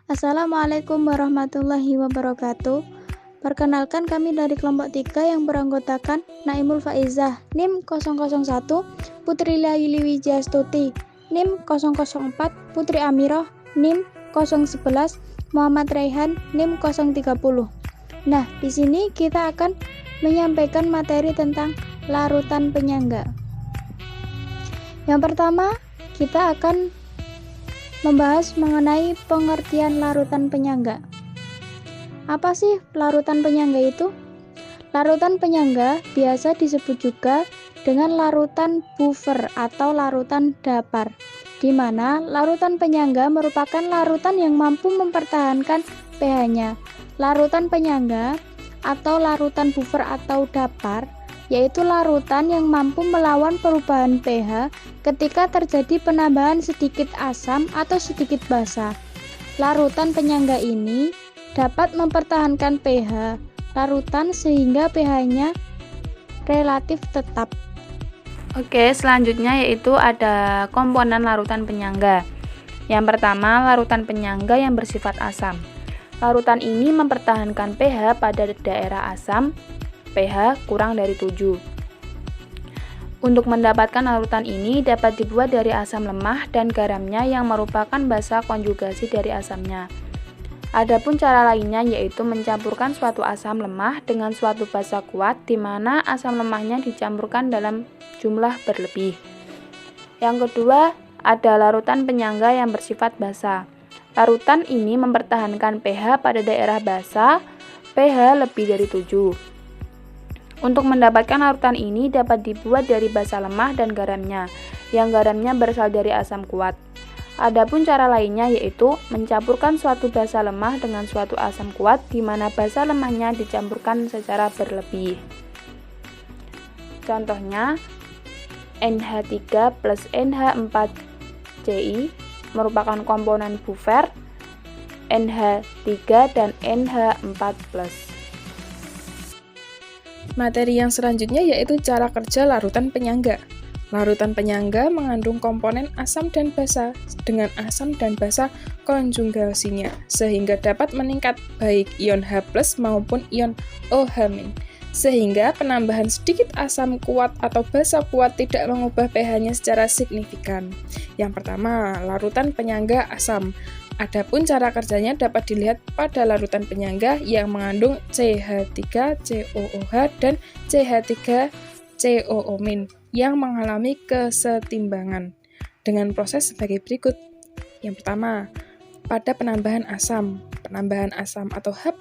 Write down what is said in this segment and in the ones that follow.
Assalamualaikum warahmatullahi wabarakatuh. Perkenalkan, kami dari kelompok 3 yang beranggotakan Naimul Faizah, NIM 001, Putri Laili Wijastuti, NIM 004, Putri Amirah, NIM 011, Muhammad Raihan, NIM 030. Nah, di sini kita akan menyampaikan materi tentang larutan penyangga. Yang pertama, kita akan membahas mengenai pengertian larutan penyangga. Apa sih larutan penyangga itu? Larutan penyangga biasa disebut juga dengan larutan buffer atau larutan dapar, di mana larutan penyangga merupakan larutan yang mampu mempertahankan pH-nya. Larutan penyangga atau larutan buffer atau dapar yaitu larutan yang mampu melawan perubahan pH ketika terjadi penambahan sedikit asam atau sedikit basa. Larutan penyangga ini dapat mempertahankan pH larutan sehingga pH-nya relatif tetap. Oke, selanjutnya yaitu ada komponen larutan penyangga. Yang pertama, larutan penyangga yang bersifat asam. Larutan ini mempertahankan pH pada daerah asam pH kurang dari 7. Untuk mendapatkan larutan ini dapat dibuat dari asam lemah dan garamnya yang merupakan basa konjugasi dari asamnya. Adapun cara lainnya yaitu mencampurkan suatu asam lemah dengan suatu basa kuat di mana asam lemahnya dicampurkan dalam jumlah berlebih. Yang kedua, ada larutan penyangga yang bersifat basa. Larutan ini mempertahankan pH pada daerah basa pH lebih dari 7. Untuk mendapatkan larutan ini dapat dibuat dari basa lemah dan garamnya, yang garamnya berasal dari asam kuat. Adapun cara lainnya yaitu mencampurkan suatu basa lemah dengan suatu asam kuat di mana basa lemahnya dicampurkan secara berlebih. Contohnya, NH3 plus NH4Ci merupakan komponen buffer NH3 dan NH4+. Materi yang selanjutnya yaitu cara kerja larutan penyangga. Larutan penyangga mengandung komponen asam dan basa dengan asam dan basa konjugasinya, sehingga dapat meningkat baik ion H+ maupun ion OH-, sehingga penambahan sedikit asam kuat atau basa kuat tidak mengubah pH-nya secara signifikan. Yang pertama, larutan penyangga asam. Adapun cara kerjanya dapat dilihat pada larutan penyangga yang mengandung CH3COOH dan CH3COO- yang mengalami kesetimbangan dengan proses sebagai berikut. Yang pertama, pada penambahan asam atau H+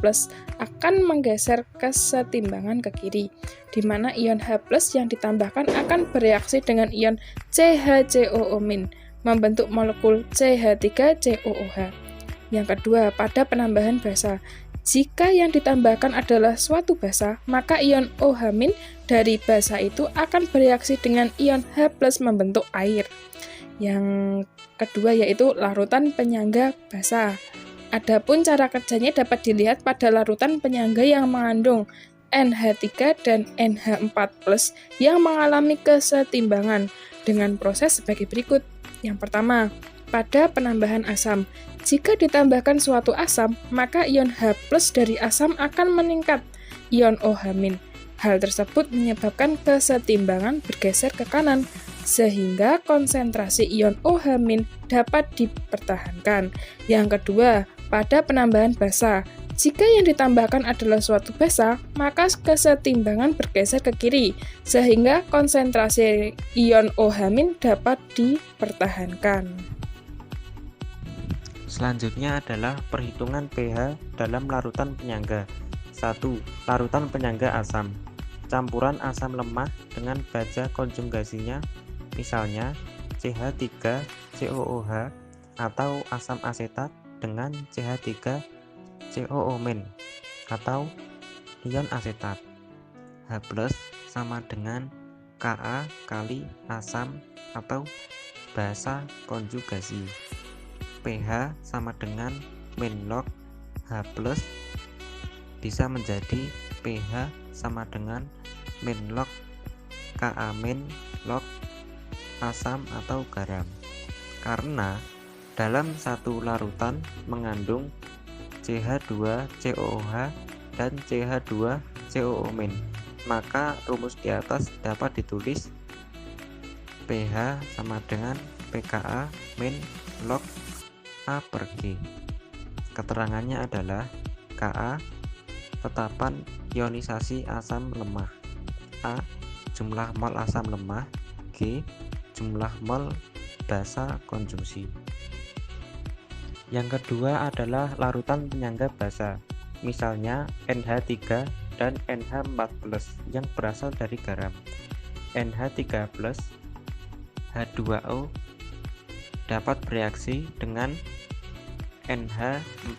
akan menggeser kesetimbangan ke kiri, di mana ion H+ yang ditambahkan akan bereaksi dengan ion CHCOO- membentuk molekul CH3COOH. Yang kedua, pada penambahan basa. Jika yang ditambahkan adalah suatu basa, maka ion OH- dari basa itu akan bereaksi dengan ion H+ membentuk air. Yang kedua yaitu larutan penyangga basa. Adapun cara kerjanya dapat dilihat pada larutan penyangga yang mengandung NH3 dan NH4+ yang mengalami kesetimbangan dengan proses sebagai berikut. Yang pertama, pada penambahan asam. Jika ditambahkan suatu asam, maka ion H+ dari asam akan meningkat ion OH-. Hal tersebut menyebabkan kesetimbangan bergeser ke kanan, sehingga konsentrasi ion OH- dapat dipertahankan. Yang kedua, pada penambahan basa. Jika yang ditambahkan adalah suatu basa, maka kesetimbangan bergeser ke kiri, sehingga konsentrasi ion OH- dapat dipertahankan. Selanjutnya adalah perhitungan pH dalam larutan penyangga. 1. Larutan penyangga asam. Campuran asam lemah dengan basa konjugasinya, misalnya CH3COOH atau asam asetat dengan CH3COO- atau ion asetat. H+ sama dengan Ka kali asam atau basa konjugasi. pH sama dengan min log H+ bisa menjadi pH sama dengan min log Ka- log asam atau garam. Karena Dalam satu larutan mengandung CH2COOH dan CH2COO-, maka rumus di atas dapat ditulis pH sama dengan pKa min log A per G. Keterangannya adalah Ka tetapan ionisasi asam lemah, A jumlah mol asam lemah, G jumlah mol basa konjungsi. Yang kedua adalah larutan penyangga basa, misalnya NH3 dan NH4+ yang berasal dari garam. NH3+ H2O dapat bereaksi dengan NH4+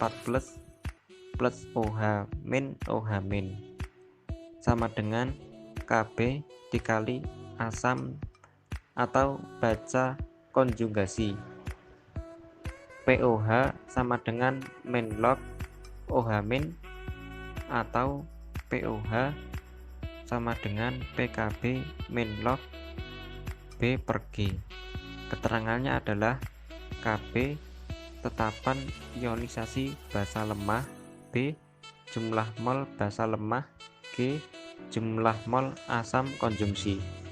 plus OH min OH min sama dengan Kb dikali asam atau baca konjugasi. POH sama dengan min log OH min atau POH sama dengan PKB min log B per G. Keterangannya adalah Kb tetapan ionisasi basa lemah, B jumlah mol basa lemah, G jumlah mol asam konjungsi.